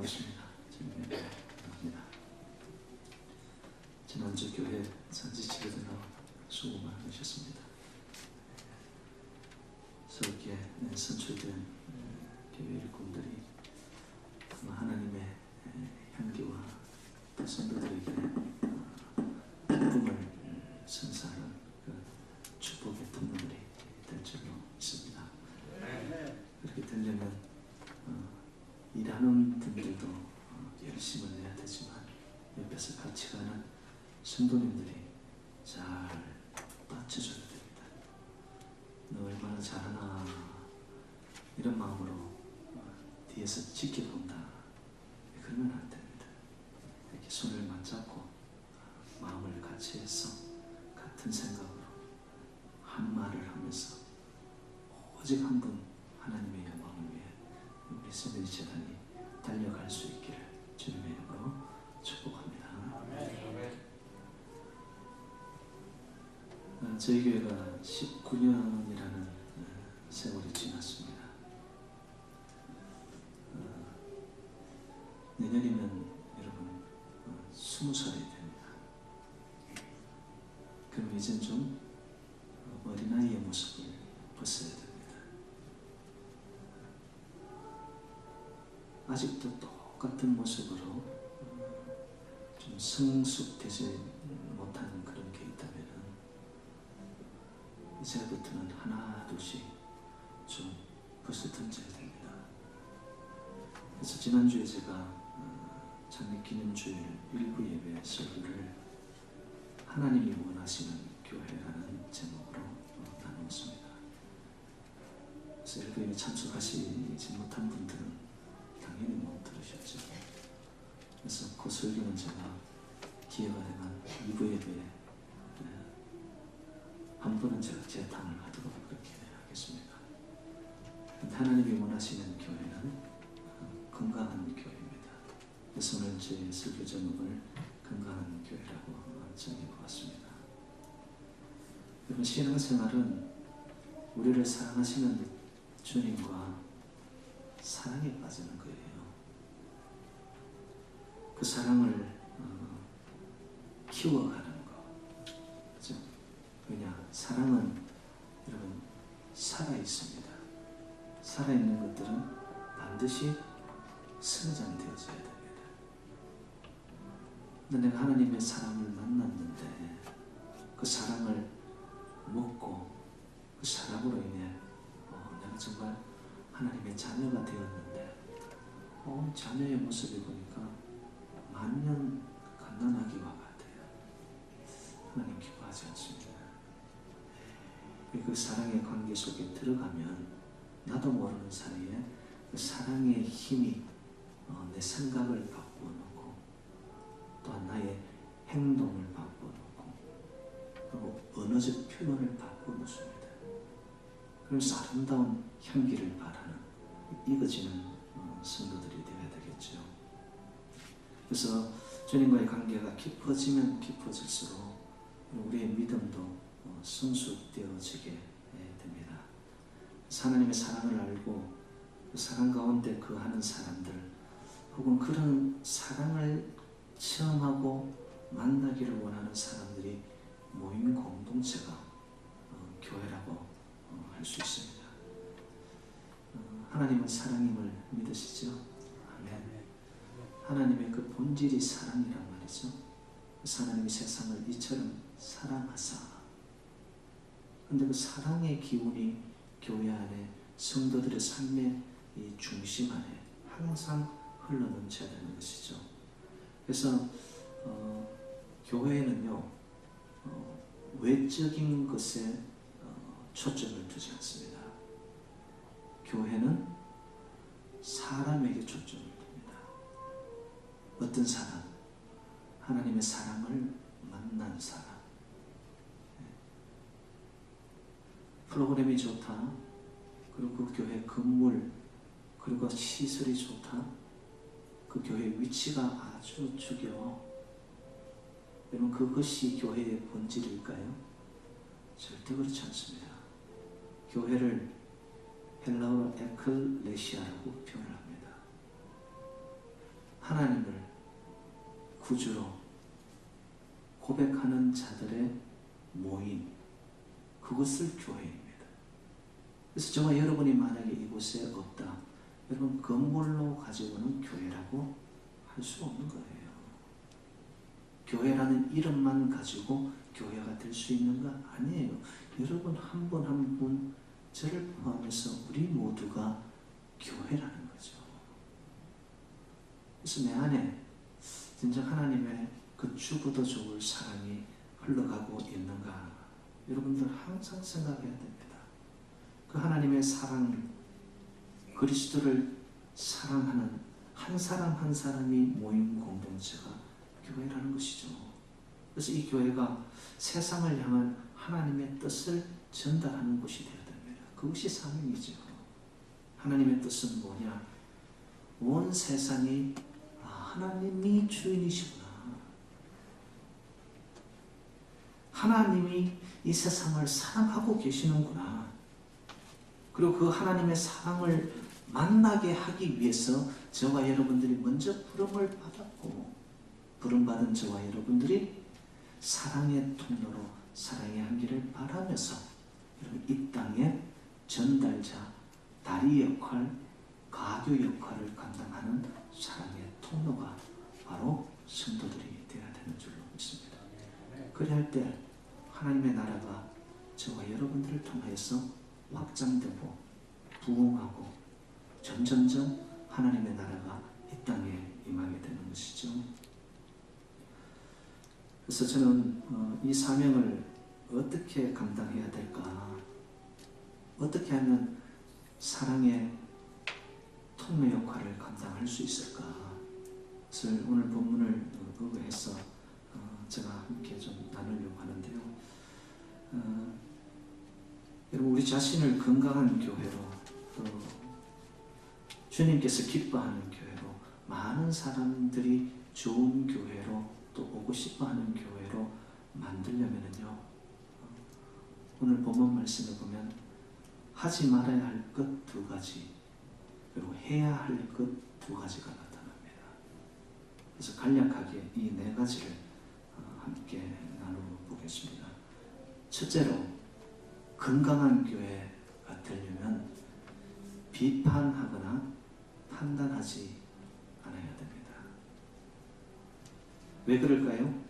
기도하겠습니다. 주님께 감사합니다. 지난주 교회 산지 치료되나 수고 많으셨습니다. 서울교회 선출된 교회 일꾼들이 하나님의 향기와 또 성도들에게 기쁨을 선사하는 그 축복의 통로들이 될 줄로 믿습니다. 그렇게 되려면 일하는 분들도 열심을 내야 되지만 옆에서 같이 가는 성도님들이 잘 받쳐줘야 됩니다. 너 얼마나 잘하나 이런 마음으로 뒤에서 지켜본다 그러면 안 됩니다. 이렇게 손을 맞잡고 마음을 같이 해서 같은 생각으로 한 말을 하면서 오직 한 분 하나님의 영광을 위해 우리 세미리 재단이 달려갈 수 있기를 주님의 이름으로 축복합니다. 저희 교회가 19년이라는 세월이 지났습니다. 내년이면 여러분 20살이 됩니다. 그럼 이젠 좀 어린아이의 모습을 벗어야 됩니다. 아직도 똑같은 모습으로 좀 성숙되지 못하는 그런 게 있다면 이제부터는 하나 둘씩 좀 벗어 던져야 됩니다. 그래서 지난주에 제가 장례기념주일 일부 예배 설교를 하나님이 원하시는 교회라는 제목으로 나누었습니다. 그래서 일부 예배 참석하시지 못한 분들은 당연히 못 들으셨죠. 그래서 그 설교는 제가 기회가 되면 2부 예배에 한 번은 제가 재탕을 하도록 그렇게 하겠습니다. 하나님이 원하시는 교회는 건강한 교회입니다. 그래서 오늘 제 설교 제목을 건강한 교회라고 정해보았습니다. 여러분, 신앙생활은 우리를 사랑하시는 주님과 사랑에 빠지는 거예요. 그 사랑을 키워가는 거. 그죠? 왜냐? 사랑은 여러분 살아있습니다. 살아있는 것들은 반드시 성장되어져야 됩니다. 근데 내가 하나님의 사랑을 만났는데 그 사랑을 먹고 그 사랑으로 인해 내가 정말 하나님의 자녀가 되었는데 자녀의 모습을 보니까 만년 갓난아기와 같아요. 하나님 기뻐하지 않습니다. 그 사랑의 관계 속에 들어가면 나도 모르는 사이에 그 사랑의 힘이 내 생각을 바꾸어놓고 또한 나의 행동을 바꾸어놓고 그리고 언어적 표현을 바꾸어놓습니다. 그래서 아름다운 향기를 바라는 익어지는 성도들이 되어야 되겠죠. 그래서 주님과의 관계가 깊어지면 깊어질수록 우리의 믿음도 성숙되어지게 됩니다. 하나님의 사랑을 알고 그 사랑 가운데 거하는 사람들 혹은 그런 사랑을 체험하고 만나기를 원하는 사람들이 모인 공동체가 교회라고 할 수 있습니다. 하나님은 사랑임을 믿으시죠? 아멘. 하나님의 그 본질이 사랑이란 말이죠. 하나님이 세상을 이처럼 사랑하사. 그런데 그 사랑의 기운이 교회 안에 성도들의 삶의 이 중심 안에 항상 흘러넘쳐야 되는 것이죠. 그래서 교회는요 외적인 것에 초점을 두지 않습니다. 교회는 사람에게 초점을 둡니다. 어떤 사람? 하나님의 사랑을 만난 사람. 프로그램이 좋다. 그리고 그 교회 건물 그리고 시설이 좋다. 그 교회 위치가 아주 죽여. 여러분, 그것이 교회의 본질일까요? 절대 그렇지 않습니다. 교회를 헬라어로 에클레시아라고 표현합니다. 구주로 고백하는 자들의 모임, 그것을 교회입니다. 그래서 저와 여러분이 만약에 이곳에 없다, 여러분 건물로 가지고는 교회라고 할 수 없는 거예요. 교회라는 이름만 가지고 교회가 될 수 있는 거 아니에요. 여러분 한 분 한 분, 저를 포함해서 우리 모두가 교회라는 거죠. 그래서 내 안에 진짜 하나님의 그 죽어도 좋을 사랑이 흘러가고 있는가, 여러분들 항상 생각해야 됩니다. 그 하나님의 사랑, 그리스도를 사랑하는 한 사람 한 사람이 모인 공동체가 교회라는 것이죠. 그래서 이 교회가 세상을 향한 하나님의 뜻을 전달하는 곳이 되어야 됩니다. 그것이 사명이죠. 하나님의 뜻은 뭐냐? 온 세상이 하나님이 주인이시구나. 하나님이 이 세상을 사랑하고 계시는구나. 그리고 그 하나님의 사랑을 만나게 하기 위해서 저와 여러분들이 먼저 부름을 받았고, 부름받은 저와 여러분들이 사랑의 통로로 사랑의 향기를 바라면서 이 땅에 전달자, 다리 역할, 가교 역할을 감당하는 사랑의 통로가 바로 성도들이 되어야 되는 줄로 믿습니다. 그래야 할 때 하나님의 나라가 저와 여러분들을 통해서 확장되고 부흥하고 점점점 하나님의 나라가 이 땅에 임하게 되는 것이죠. 그래서 저는 이 사명을 어떻게 감당해야 될까? 어떻게 하면 사랑의 통로 역할을 감당할 수 있을까? 그래서 오늘 본문을 의뢰해서 제가 함께 좀 나누려고 하는데요. 여러분, 우리 자신을 건강한 교회로, 또 주님께서 기뻐하는 교회로, 많은 사람들이 좋은 교회로 또 오고 싶어하는 교회로 만들려면요, 오늘 본문 말씀을 보면 하지 말아야 할 것 두 가지, 그리고 해야 할 것 두 가지가 나타납니다. 그래서 간략하게 이 네 가지를 함께 나눠보겠습니다. 첫째로, 건강한 교회가 되려면 비판하거나 판단하지 않아야 됩니다. 왜 그럴까요?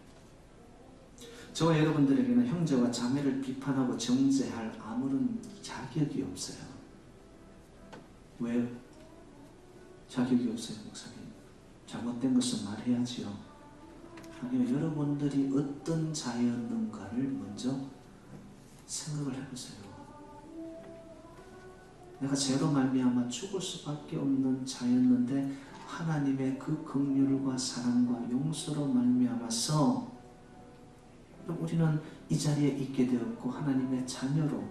저와 여러분들에게는 형제와 자매를 비판하고 정죄할 아무런 자격이 없어요. 왜 자격이 없어요, 목사님? 잘못된 것은 말해야지요. 아니요, 여러분들이 어떤 자였는가를 먼저 생각을 해보세요. 내가 죄로 말미암아 죽을 수밖에 없는 자였는데 하나님의 그 긍휼과 사랑과 용서로 말미암아서 우리는 이 자리에 있게 되었고 하나님의 자녀로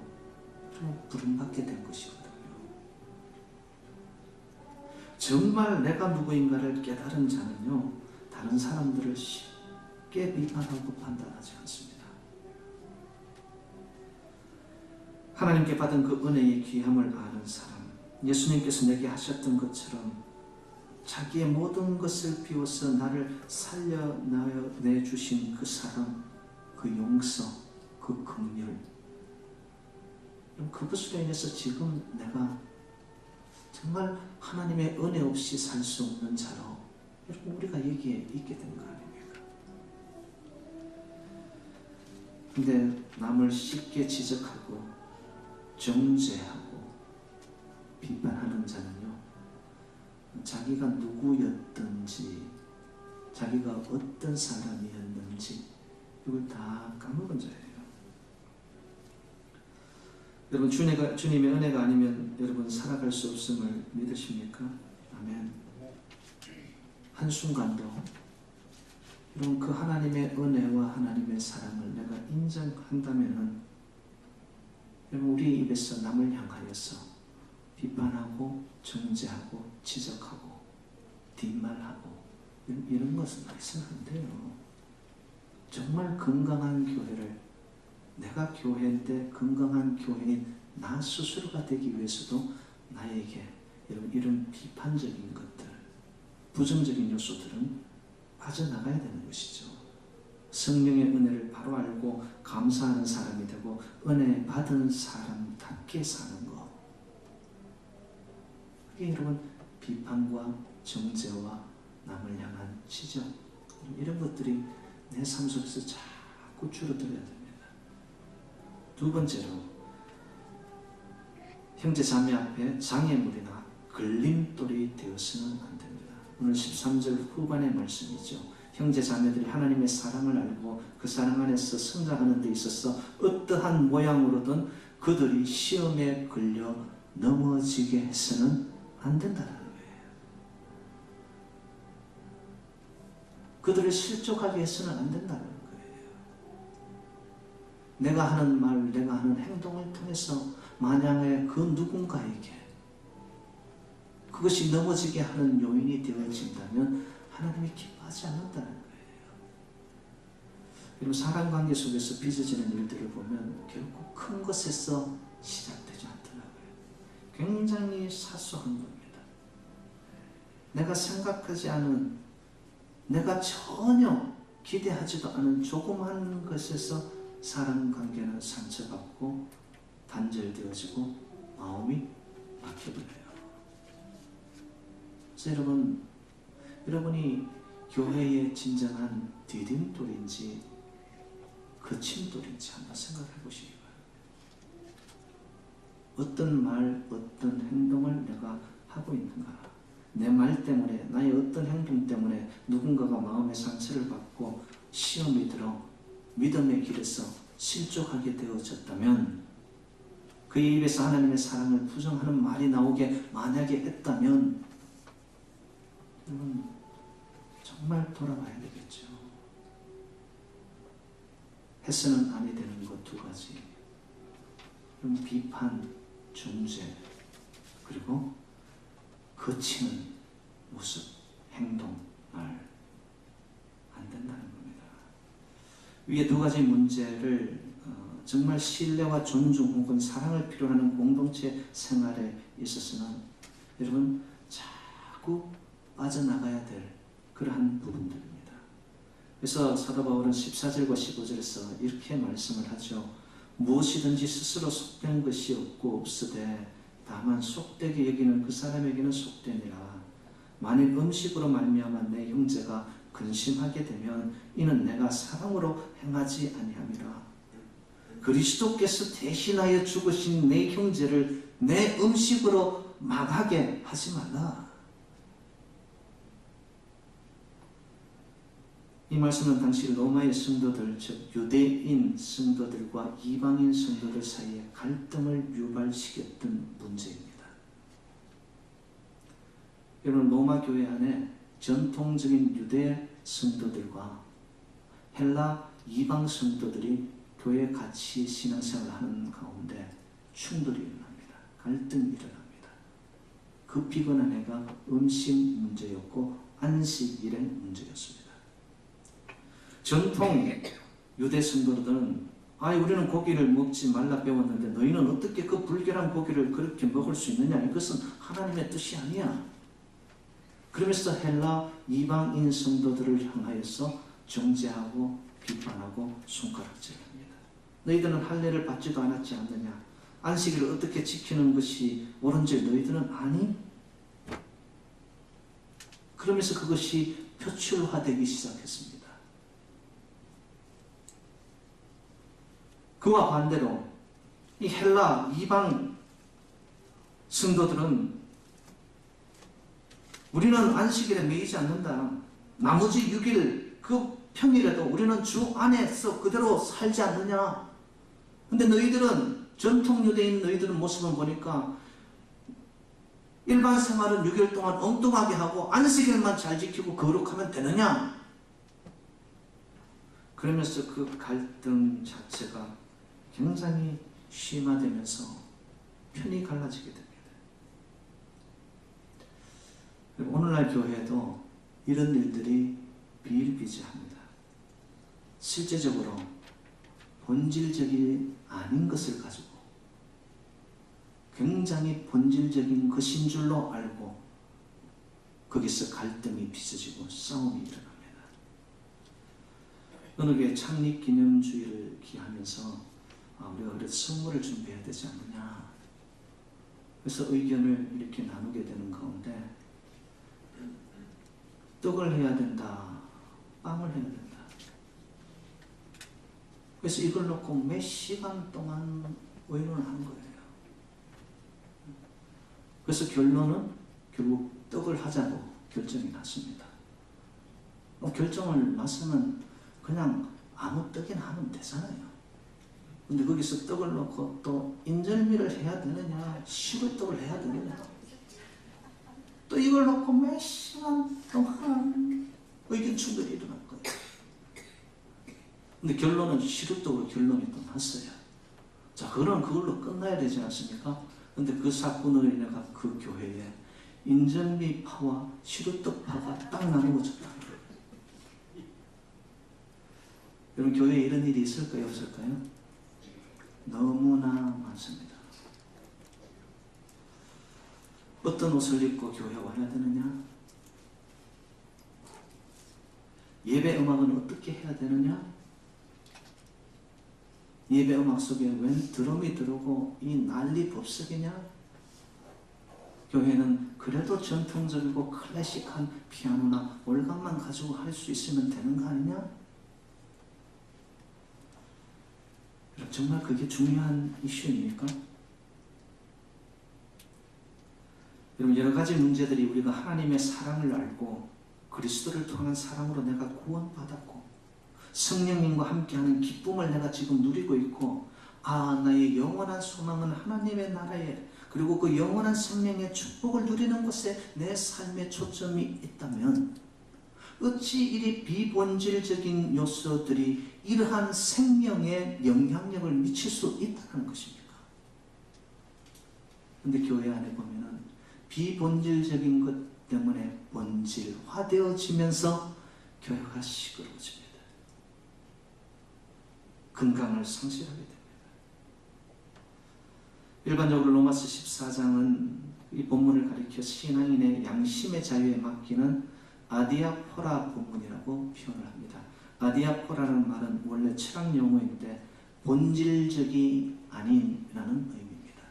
부름받게 된 것이거든요. 정말 내가 누구인가를 깨달은 자는요, 다른 사람들을 쉽게 비판하고 판단하지 않습니다. 하나님께 받은 그 은혜의 귀함을 아는 사람, 예수님께서 내게 하셨던 것처럼 자기의 모든 것을 비워서 나를 살려내주신 그 사랑, 그 용서, 그 긍휼, 그것으로 인해서 지금 내가 정말 하나님의 은혜 없이 살 수 없는 자로 여러분 우리가 여기에 있게 된 거 아닙니까? 근데 남을 쉽게 지적하고 정죄하고 비판하는 자는요, 자기가 누구였든지 자기가 어떤 사람이었는지 이걸 다 까먹은 자예요. 여러분, 주님의 은혜가 아니면 여러분 살아갈 수 없음을 믿으십니까? 아멘. 한순간도 여러분 그 하나님의 은혜와 하나님의 사랑을 내가 인정한다면은 여러분 우리 입에서 남을 향하여서 비판하고 정죄하고 지적하고 뒷말하고 이런 것은 해서는 안 돼요. 정말 건강한 교회를, 내가 교회인데 건강한 교회인 나 스스로가 되기 위해서도 나에게 여러분 이런 비판적인 것들, 부정적인 요소들은 빠져나가야 되는 것이죠. 성령의 은혜를 바로 알고 감사하는 사람이 되고 은혜 받은 사람답게 사는 것. 그게 여러분 비판과 정죄와 남을 향한 지적, 이런 것들이 내 삶 속에서 자꾸 줄어들어야 됩니다. 두 번째로, 형제 자매 앞에 장애물이나 걸림돌이 되어서는 안 됩니다. 오늘 13절 후반의 말씀이죠. 형제 자매들이 하나님의 사랑을 알고 그 사랑 안에서 성장하는 데 있어서 어떠한 모양으로든 그들이 시험에 걸려 넘어지게 해서는 안 된다는 거예요. 그들을 실족하게 해서는 안 된다는 거예요. 내가 하는 말, 내가 하는 행동을 통해서 만약에 그 누군가에게 그것이 넘어지게 하는 요인이 되어진다면 하나님이 기뻐하지 않는다는 거예요. 그리고 사랑관계 속에서 빚어지는 일들을 보면 결국 큰 것에서 시작되지 않더라고요. 굉장히 사소한 겁니다. 내가 생각하지 않은, 내가 전혀 기대하지도 않은 조그만 것에서 사랑관계는 상처받고 단절되어지고 마음이 막혀버려요. 그래서 여러분이 교회의 진정한 디딤돌인지 거침돌인지 한번 생각해 보시기 바랍니다. 어떤 말, 어떤 행동을 내가 하고 있는가? 내 말 때문에, 나의 어떤 행동 때문에 누군가가 마음의 상처를 받고 시험이 들어 믿음의 길에서 실족하게 되어졌다면, 그의 입에서 하나님의 사랑을 부정하는 말이 나오게 만약에 했다면 여러분 정말 돌아봐야 되겠죠. 해서는 아니 되는 것 두 가지. 그럼 비판, 중재, 그리고 거치는 모습, 행동, 말 안 된다는 겁니다. 위에 두 가지 문제를 정말 신뢰와 존중 혹은 사랑을 필요로 하는 공동체 생활에 있어서는 여러분 자꾸 빠져나가야 될 그러한 부분들입니다. 그래서 사도 바울은 14절과 15절에서 이렇게 말씀을 하죠. 무엇이든지 스스로 속된 것이 없고 없으되 다만 속되게 여기는 그 사람에게는 속되니라. 만일 음식으로 말미암아 내 형제가 근심하게 되면 이는 내가 사랑으로 행하지 아니함이라. 그리스도께서 대신하여 죽으신 내 형제를 내 음식으로 망하게 하지 말라. 이 말씀은 당시 로마의 성도들, 즉 유대인 성도들과 이방인 성도들 사이에 갈등을 유발시켰던 문제입니다. 여러분, 로마 교회 안에 전통적인 유대 성도들과 헬라 이방 성도들이 교회 같이 신앙생활을 하는 가운데 충돌이 일어납니다. 갈등이 일어납니다. 그 피곤한 해가 음식 문제였고 안식일의 문제였습니다. 전통 유대 성도들은 우리는 고기를 먹지 말라 배웠는데 너희는 어떻게 그 불결한 고기를 그렇게 먹을 수 있느냐? 이것은 하나님의 뜻이 아니야. 그러면서 헬라 이방인 성도들을 향하여서 정죄하고 비판하고 손가락질합니다. 너희들은 할례를 받지도 않았지 않느냐? 안식일을 어떻게 지키는 것이 옳은지 너희들은 아니? 그러면서 그것이 표출화되기 시작했습니다. 그와 반대로 이 헬라 이방 성도들은 우리는 안식일에 매이지 않는다. 나머지 6일 그 평일에도 우리는 주 안에서 그대로 살지 않느냐. 근데 너희들은 전통 유대인 너희들은 모습을 보니까 일반 생활은 6일 동안 엉뚱하게 하고 안식일만 잘 지키고 거룩하면 되느냐. 그러면서 그 갈등 자체가 굉장히 심화되면서 편이 갈라지게 됩니다. 오늘날 교회도 이런 일들이 비일비재합니다. 실제적으로 본질적이 아닌 것을 가지고 굉장히 본질적인 것인 줄로 알고 거기서 갈등이 빚어지고 싸움이 일어납니다. 어느 교회 창립 기념주의를 기하면서 우리가 그래도 선물을 준비해야 되지 않느냐. 그래서 의견을 이렇게 나누게 되는 가운데 떡을 해야 된다, 빵을 해야 된다. 그래서 이걸 놓고 몇 시간 동안 의논을 한 거예요. 그래서 결론은 결국 떡을 하자고 결정이 났습니다. 결정을 났으면 그냥 아무 떡이나 하면 되잖아요. 근데 거기서 떡을 놓고 또 인절미를 해야 되느냐, 시골떡을 해야 되느냐, 또 이걸 놓고 몇 시간 동안 의견 충돌이 일어날 거예요. 근데 결론은 시루떡으로 결론이 또 났어요. 자, 그럼 그걸로 끝나야 되지 않습니까? 근데 그 사건으로 인해 그 교회에 인절미 파와 시루떡 파가 딱 나누어졌다. 여러분, 교회에 이런 일이 있을까요, 없을까요? 너무나 많습니다. 어떤 옷을 입고 교회에 와야 되느냐? 예배 음악은 어떻게 해야 되느냐? 예배 음악 속에 웬 드럼이 들어오고 이 난리 법석이냐? 교회는 그래도 전통적이고 클래식한 피아노나 올간만 가지고 할 수 있으면 되는 거 아니냐? 정말 그게 중요한 이슈입니까? 여러분, 여러 가지 문제들이 우리가 하나님의 사랑을 알고 그리스도를 통한 사랑으로 내가 구원받았고 성령님과 함께하는 기쁨을 내가 지금 누리고 있고, 나의 영원한 소망은 하나님의 나라에, 그리고 그 영원한 생명의 축복을 누리는 곳에 내 삶의 초점이 있다면 어찌 이리 비본질적인 요소들이 이러한 생명에 영향력을 미칠 수 있다는 것입니까? 근데 교회 안에 보면은 비본질적인 것 때문에 본질화되어지면서 교회가 시끄러워집니다. 건강을 상실하게 됩니다. 일반적으로 로마서 14장은 이 본문을 가리켜 신앙인의 양심의 자유에 맡기는 아디아포라 본문이라고 표현을 합니다. 아디아포라는 말은 원래 철학 용어인데 본질적이 아닌이라는 의미입니다.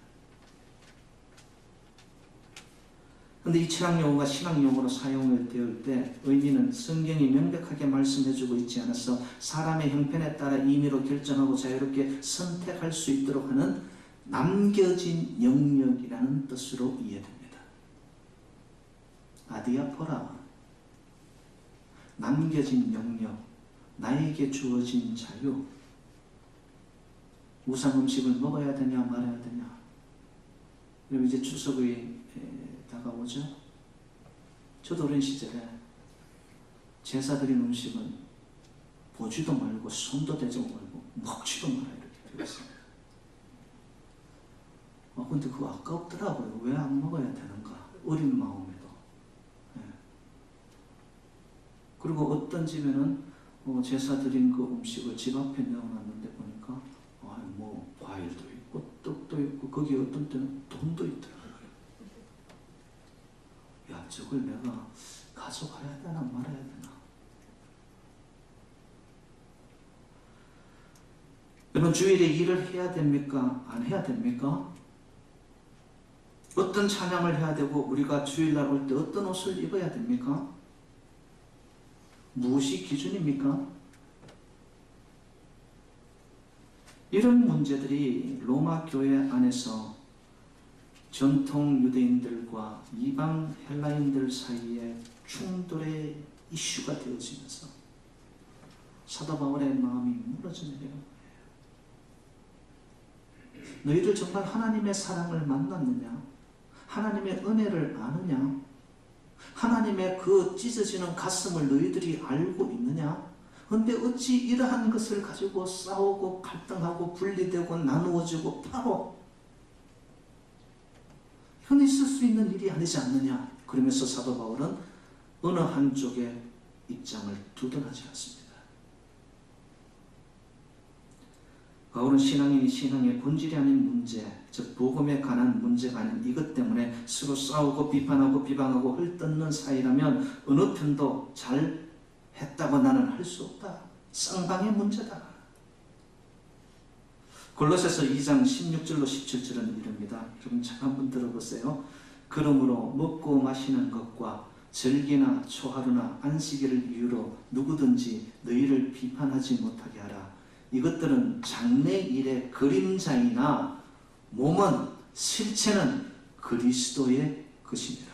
그런데 이 철학 용어가 신학 용어로 사용될 때 의미는 성경이 명백하게 말씀해주고 있지 않아서 사람의 형편에 따라 임의로 결정하고 자유롭게 선택할 수 있도록 하는 남겨진 영역이라는 뜻으로 이해됩니다. 아디아포라, 남겨진 영역, 나에게 주어진 자유. 우상 음식을 먹어야 되냐 말아야 되냐. 그리고 이제 추석이 다가오죠. 저도 어린 시절에 제사 드린 음식은 보지도 말고 손도 대지 말고 먹지도 말아야 이렇게 되었습니다. 근데 그거 아깝더라고요. 왜 안 먹어야 되는가? 어린 마음에도. 그리고 어떤 집에는 제사 드린 그 음식을 집 앞에 내어놨는데 보니까 뭐 과일도 있고 떡도 있고 거기 어떤 때는 돈도 있더라고요. 야, 저걸 내가 가져가야 되나 말아야 되나? 여러분, 주일에 일을 해야 됩니까? 안 해야 됩니까? 어떤 찬양을 해야 되고 우리가 주일날 올 때 어떤 옷을 입어야 됩니까? 무엇이 기준입니까? 이런 문제들이 로마 교회 안에서 전통 유대인들과 이방 헬라인들 사이에 충돌의 이슈가 되어지면서 사도 바울의 마음이 무너져 내려간 거예요. 너희들 정말 하나님의 사랑을 만났느냐? 하나님의 은혜를 아느냐? 하나님의 그 찢어지는 가슴을 너희들이 알고 있느냐? 그런데 어찌 이러한 것을 가지고 싸우고 갈등하고 분리되고 나누어지고 파고, 흔히 있을 수 있는 일이 아니지 않느냐? 그러면서 사도 바울은 어느 한쪽의 입장을 두둔하지 않습니다. 바울은 신앙인이 신앙의 본질이 아닌 문제, 즉 복음에 관한 문제가 아닌 이것 때문에 서로 싸우고 비판하고 비방하고 헐뜯는 사이라면 어느 편도 잘 했다고 나는 할 수 없다, 쌍방의 문제다. 골로새서 2장 16절로 17절은 이럽니다. 여러분 잘 한번 들어보세요. 그러므로 먹고 마시는 것과 절기나 초하루나 안식일을 이유로 누구든지 너희를 비판하지 못하게 하라. 이것들은 장래일의 그림자이나 몸은 실체는 그리스도의 것입니다.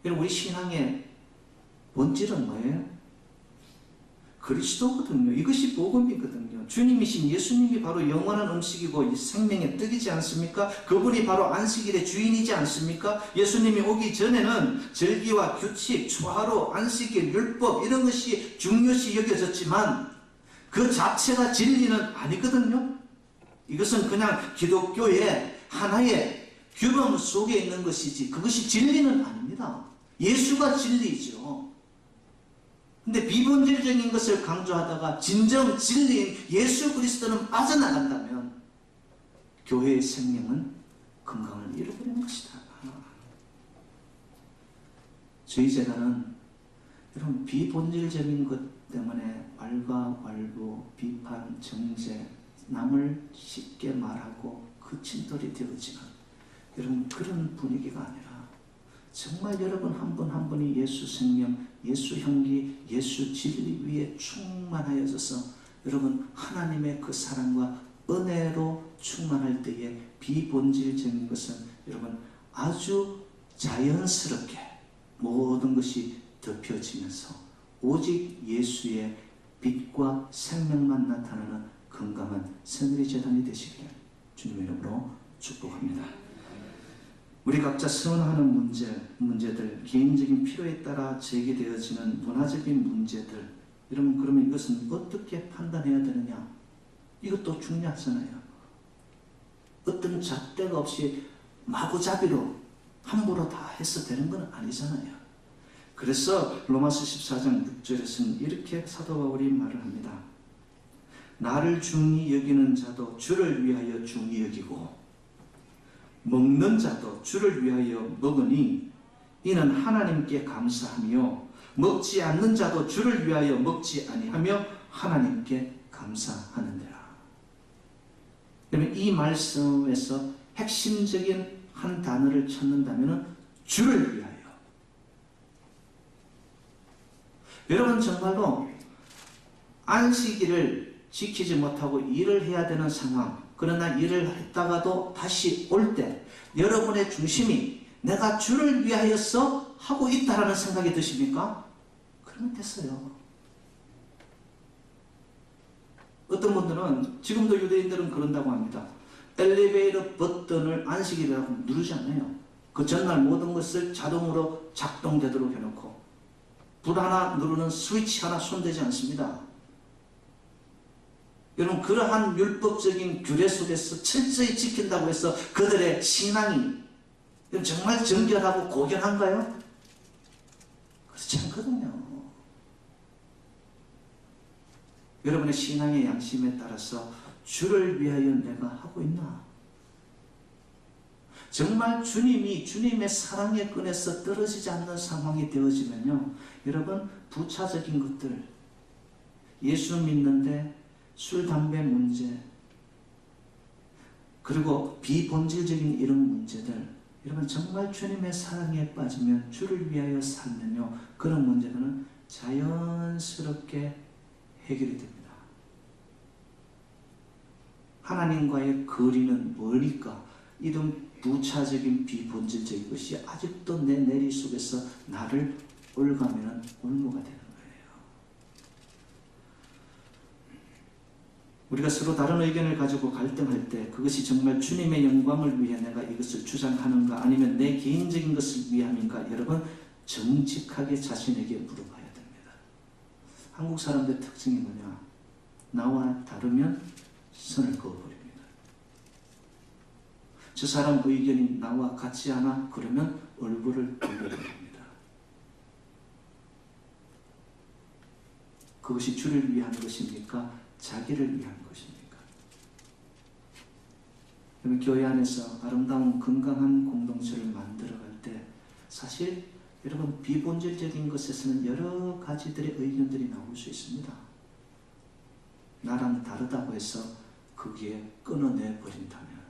여러분 우리 신앙의 본질은 뭐예요? 그리스도거든요. 이것이 복음이거든요. 주님이신 예수님이 바로 영원한 음식이고 생명의 떡이지 않습니까? 그분이 바로 안식일의 주인이지 않습니까? 예수님이 오기 전에는 절기와 규칙, 초하루, 안식일, 율법 이런 것이 중요시 여겨졌지만 그 자체가 진리는 아니거든요. 이것은 그냥 기독교의 하나의 규범 속에 있는 것이지 그것이 진리는 아닙니다. 예수가 진리이죠. 근데 비본질적인 것을 강조하다가 진정 진리인 예수 그리스도는 빠져나간다면 교회의 생명은 건강을 잃어버리는 것이다. 저희 재단은 여러분 비본질적인 것 때문에 왈가왈부, 비판, 정죄, 남을 쉽게 말하고 그 침돌이 되어지는 여러분 그런 분위기가 아니라 정말 여러분 한 분 한 분이 예수 생명, 예수 향기, 예수 진리 위에 충만하여져서 여러분 하나님의 그 사랑과 은혜로 충만할 때에 비본질적인 것은 여러분 아주 자연스럽게 모든 것이 덮여지면서 오직 예수의 빛과 생명만 나타나는 건강한 새누리 재단이 되시기를 주님의 이름으로 축복합니다. 우리 각자 선호하는 문제들, 개인적인 필요에 따라 제기되어지는 문화적인 문제들, 여러분 그러면 이것은 어떻게 판단해야 되느냐? 이것도 중요하잖아요. 어떤 잣대가 없이 마구잡이로 함부로 다 해서 되는 건 아니잖아요. 그래서 로마서 14장 6절에서는 이렇게 사도 바울이 말을 합니다. 나를 중히 여기는 자도 주를 위하여 중히 여기고 먹는 자도 주를 위하여 먹으니 이는 하나님께 감사하며 먹지 않는 자도 주를 위하여 먹지 아니하며 하나님께 감사하는데라. 그러면 이 말씀에서 핵심적인 한 단어를 찾는다면 주를 위하여. 여러분 정말로 안식일을 지키지 못하고 일을 해야 되는 상황, 그러나 일을 했다가도 다시 올 때 여러분의 중심이 내가 주를 위하여서 하고 있다라는 생각이 드십니까? 그러면 됐어요. 어떤 분들은 지금도 유대인들은 그런다고 합니다. 엘리베이터 버튼을 안식일이라고 누르지 않아요. 그 전날 모든 것을 자동으로 작동되도록 해놓고 불 하나 누르는 스위치 하나 손대지 않습니다. 여러분 그러한 율법적인 규례 속에서 철저히 지킨다고 해서 그들의 신앙이 정말 정결하고 고결한가요? 그렇지 않거든요. 여러분의 신앙의 양심에 따라서 주를 위하여 내가 하고 있나? 정말 주님이 주님의 사랑의 끈에서 떨어지지 않는 상황이 되어지면요, 여러분 부차적인 것들, 예수 믿는데 술, 담배 문제, 그리고 비본질적인 이런 문제들, 여러분 정말 주님의 사랑에 빠지면 주를 위하여 살면요, 그런 문제들은 자연스럽게 해결이 됩니다. 하나님과의 거리는 멀니까 이런 부차적인 비본질적인 것이 아직도 내 내리 속에서 나를 올가면 올무가 되는 거예요. 우리가 서로 다른 의견을 가지고 갈등할 때 그것이 정말 주님의 영광을 위해 내가 이것을 주장하는가 아니면 내 개인적인 것을 위함인가, 여러분 정직하게 자신에게 물어봐야 됩니다. 한국 사람들의 특징이 뭐냐? 나와 다르면 선을 그어버립니다. 저 사람 의견이 나와 같지 않아? 그러면 얼굴을 돌려버립니다. 그것이 주를 위한 것입니까? 자기를 위한 것입니까? 그러면 교회 안에서 아름다운 건강한 공동체를 만들어갈 때 사실 여러분, 비본질적인 것에서는 여러 가지들의 의견들이 나올 수 있습니다. 나랑 다르다고 해서 거기에 끊어내 버린다면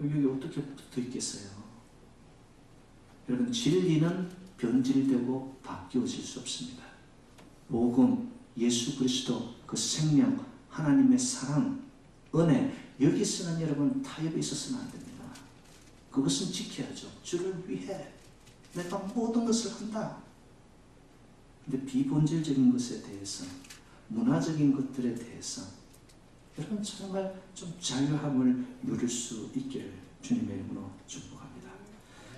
여기 어떻게 붙어 있겠어요? 여러분, 진리는 변질되고 바뀌어질 수 없습니다. 복음, 예수 그리스도, 그 생명, 하나님의 사랑, 은혜, 여기서는 여러분 타협이 있어서는 안 됩니다. 그것은 지켜야죠. 주를 위해 내가 모든 것을 한다. 근데 비본질적인 것에 대해서, 문화적인 것들에 대해서 여러분 정말 좀 자유함을 누릴 수 있기를 주님의 이름으로 축복합니다.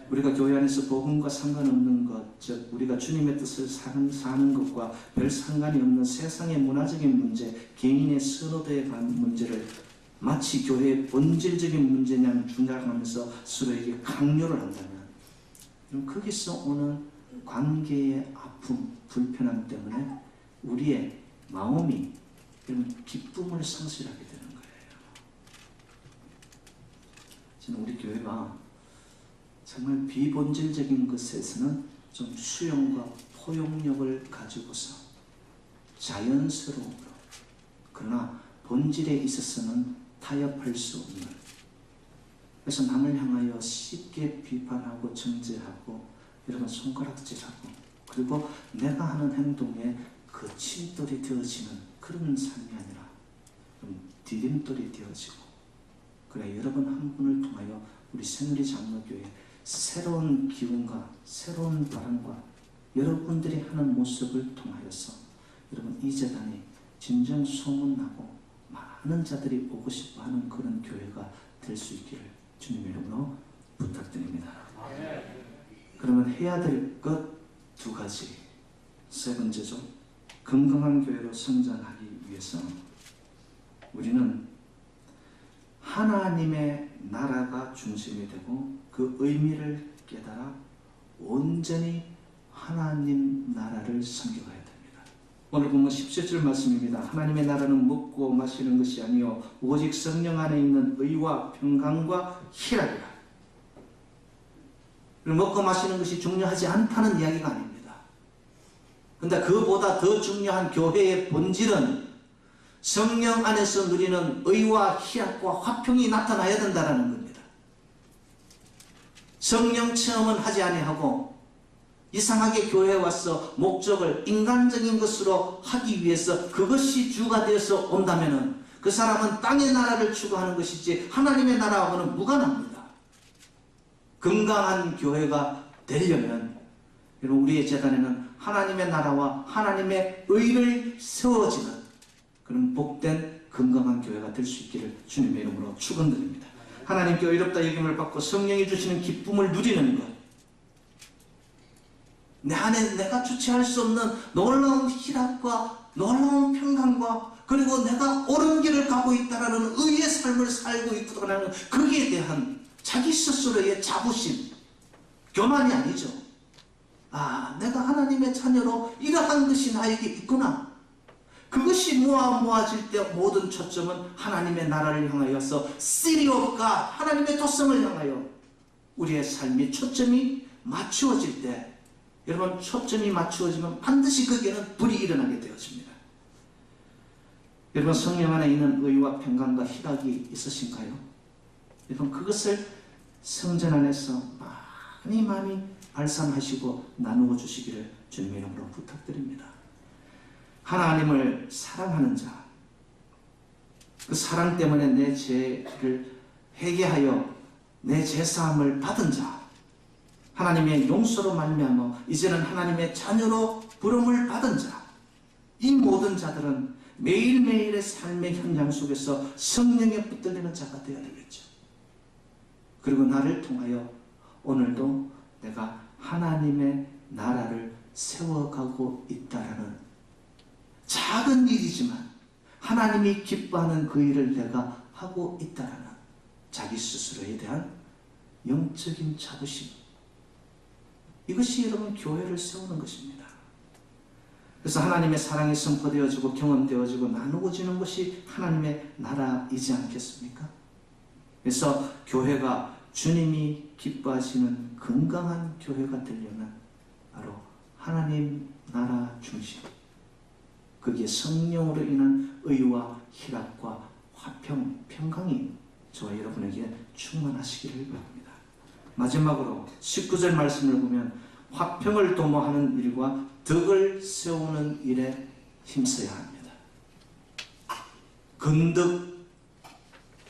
우리가 교회 안에서 복음과 상관없는 것, 즉 우리가 주님의 뜻을 사는 것과 별 상관이 없는 세상의 문화적인 문제, 개인의 선호도에 관한 문제를 마치 교회의 본질적인 문제냐 주장하면서 서로에게 강요를 한다면, 그럼 거기서 오는 관계의 아픔, 불편함 때문에 우리의 마음이 기쁨을 상실하게 되는 거예요. 저는 우리 교회가 정말 비본질적인 것에서는 좀 수용과 포용력을 가지고서 자연스러움으로, 그러나 본질에 있어서는 타협할 수 없는, 그래서 남을 향하여 쉽게 비판하고 정죄하고 여러분 손가락질하고, 그리고 내가 하는 행동에 그 침돌이 되어지는 그런 삶이 아니라 좀 디딤돌이 되어지고, 그래 여러분 한 분을 통하여 우리 새누리 장로교회 새로운 기운과 새로운 바람과 여러분들이 하는 모습을 통하여서 여러분 이 재단이 진정 소문나고 많은 자들이 오고 싶어하는 그런 교회가 될 수 있기를 주님의 이름으로 부탁드립니다. 그러면 해야 될 것 두 가지. 세 번째죠. 건강한 교회로 성장하기 위해서 우리는 하나님의 나라가 중심이 되고 그 의미를 깨달아 온전히 하나님 나라를 섬겨가야 됩니다. 오늘 보면 17절 말씀입니다. 하나님의 나라는 먹고 마시는 것이 아니요 오직 성령 안에 있는 의와 평강과 희락이라. 먹고 마시는 것이 중요하지 않다는 이야기가 아닙니다. 그런데 그보다 더 중요한 교회의 본질은 성령 안에서 누리는 의와 희락과 화평이 나타나야 된다는 겁니다. 성령 체험은 하지 아니하고 이상하게 교회에 와서 목적을 인간적인 것으로 하기 위해서 그것이 주가 되어서 온다면 그 사람은 땅의 나라를 추구하는 것이지 하나님의 나라하고는 무관합니다. 건강한 교회가 되려면 우리의 재단에는 하나님의 나라와 하나님의 의를 세워지는 그런 복된 건강한 교회가 될 수 있기를 주님의 이름으로 축원드립니다. 하나님께 의롭다 여김을 받고 성령이 주시는 기쁨을 누리는 것, 내 안에 내가 주체할 수 없는 놀라운 희락과 놀라운 평강과 그리고 내가 옳은 길을 가고 있다는 의의 삶을 살고 있다는 거기에 대한 자기 스스로의 자부심, 교만이 아니죠. 아, 내가 하나님의 자녀로 이러한 것이 나에게 있구나. 그것이 모아질 때 모든 초점은 하나님의 나라를 향하여서 City of God, 하나님의 도성을 향하여 우리의 삶이 초점이 맞추어질 때, 여러분 초점이 맞추어지면 반드시 거기에는 불이 일어나게 되어집니다. 여러분 성령 안에 있는 의와 평강과 희락이 있으신가요? 여러분 그것을 성전 안에서 많이 발산하시고 나누어 주시기를 주님의 이름으로 부탁드립니다. 하나님을 사랑하는 자, 그 사랑 때문에 내 죄를 회개하여 내 죄사함을 받은 자, 하나님의 용서로 말미암아 이제는 하나님의 자녀로 부름을 받은 자, 이 모든 자들은 매일매일의 삶의 현장 속에서 성령에 붙들리는 자가 되어야 되겠죠. 그리고 나를 통하여 오늘도 내가 하나님의 나라를 세워가고 있다라는 작은 일이지만 하나님이 기뻐하는 그 일을 내가 하고 있다라는 자기 스스로에 대한 영적인 자부심, 이것이 여러분 교회를 세우는 것입니다. 그래서 하나님의 사랑이 선포되어지고 경험되어지고 나누어지는 것이 하나님의 나라이지 않겠습니까? 그래서 교회가 주님이 기뻐하시는 건강한 교회가 되려면 바로 하나님 나라 중심, 거기에 성령으로 인한 의와 희락과 화평, 평강이 저와 여러분에게 충만하시기를 바랍니다. 마지막으로 19절 말씀을 보면 화평을 도모하는 일과 덕을 세우는 일에 힘써야 합니다. 건덕,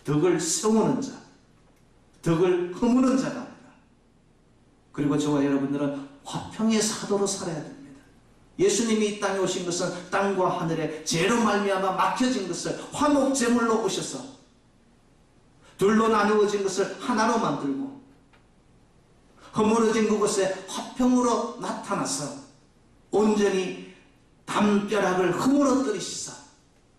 덕을 세우는 자, 덕을 허무는 자가 아니라, 그리고 저와 여러분들은 화평의 사도로 살아야 됩니다. 예수님이 이 땅에 오신 것은 땅과 하늘의 죄로 말미암아 막혀진 것을 화목제물로 오셔서 둘로 나누어진 것을 하나로 만들고 허물어진 그곳에 화평으로 나타나서 온전히 담벼락을 허물어뜨리시사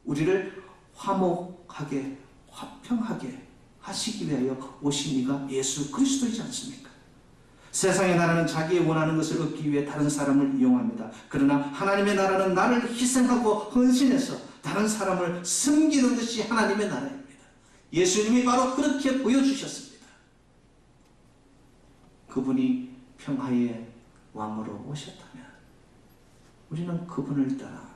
우리를 화목하게 화평하게 하시기 위하여 오신 이가 예수 그리스도이지 않습니까? 세상의 나라는 자기의 원하는 것을 얻기 위해 다른 사람을 이용합니다. 그러나 하나님의 나라는 나를 희생하고 헌신해서 다른 사람을 섬기는 것이 하나님의 나라입니다. 예수님이 바로 그렇게 보여주셨습니다. 그분이 평화의 왕으로 오셨다면 우리는 그분을 따라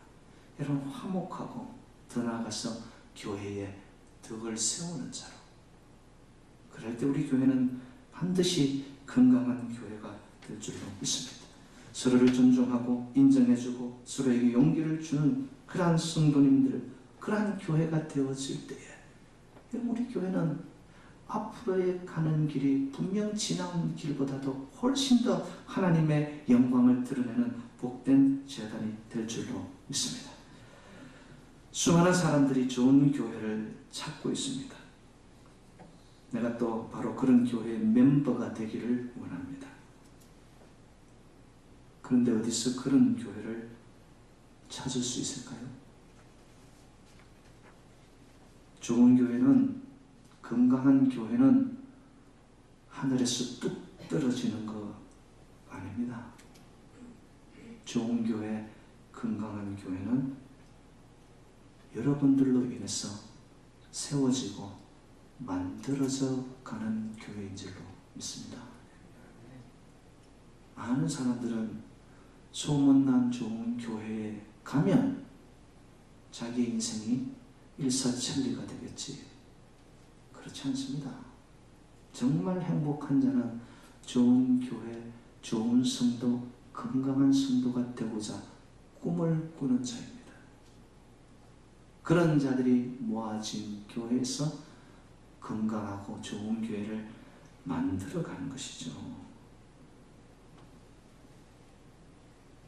여러분 화목하고 더 나아가서 교회에 덕을 세우는 자로, 그럴 때 우리 교회는 반드시 건강한 교회가 될 줄로 믿습니다. 서로를 존중하고 인정해주고 서로에게 용기를 주는 그러한 성도님들, 그러한 교회가 되어질 때에 우리 교회는 앞으로의 가는 길이 분명 지나온 길보다도 훨씬 더 하나님의 영광을 드러내는 복된 재단이 될 줄로 믿습니다. 수많은 사람들이 좋은 교회를 찾고 있습니다. 내가 또 바로 그런 교회의 멤버가 되기를 원합니다. 그런데 어디서 그런 교회를 찾을 수 있을까요? 좋은 교회는, 건강한 교회는 하늘에서 뚝 떨어지는 거 아닙니다. 좋은 교회, 건강한 교회는 여러분들로 인해서 세워지고 만들어져 가는 교회인 줄로 믿습니다. 많은 사람들은 소문난 좋은 교회에 가면 자기 인생이 일사천리가 되겠지. 그렇지 않습니다. 정말 행복한 자는 좋은 교회, 좋은 성도, 건강한 성도가 되고자 꿈을 꾸는 자입니다. 그런 자들이 모아진 교회에서 건강하고 좋은 교회를 만들어가는 것이죠.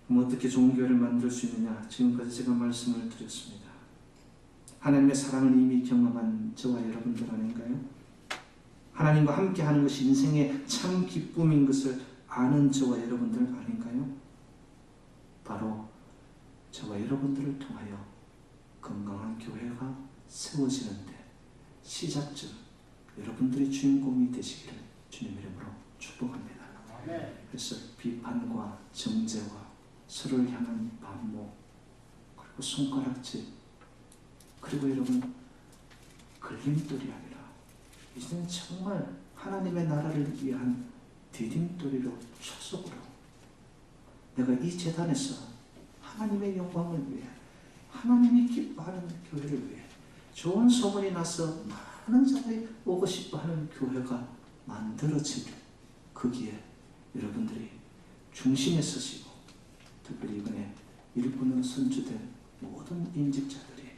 그럼 어떻게 좋은 교회를 만들 수 있느냐? 지금까지 제가 말씀을 드렸습니다. 하나님의 사랑을 이미 경험한 저와 여러분들 아닌가요? 하나님과 함께하는 것이 인생의 참 기쁨인 것을 아는 저와 여러분들 아닌가요? 바로 저와 여러분들을 통하여 건강한 교회가 세워지는데 시작점, 여러분들이 주인공이 되시기를 주님 이름으로 축복합니다. 그래서 비판과 정죄와 서로를 향한 반목, 그리고 손가락질, 그리고 여러분 걸림돌이 아니라 이제는 정말 하나님의 나라를 위한 디딤돌이로 초석으로 내가 이 재단에서 하나님의 영광을 위해, 하나님이 기뻐하는 교회를 위해 좋은 소문이 나서 많은 사람이 오고 싶어하는 교회가 만들어지면 거기에 여러분들이 중심에 서시고, 특별히 이번에 일본으로 선주된 모든 임직자들이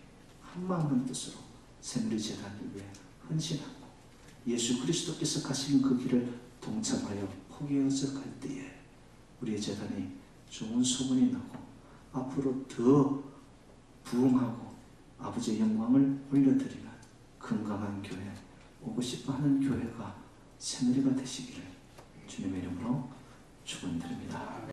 한마음 한뜻으로 새누리재단을 위해 헌신하고 예수 그리스도께서 가신 그 길을 동참하여 포기해서 갈 때에 우리의 재단이 좋은 소문이 나고 앞으로 더 부흥하고 아버지의 영광을 올려드리는 건강한 교회, 오고 싶어하는 교회가 새누리가 되시기를 주님의 이름으로 축원드립니다.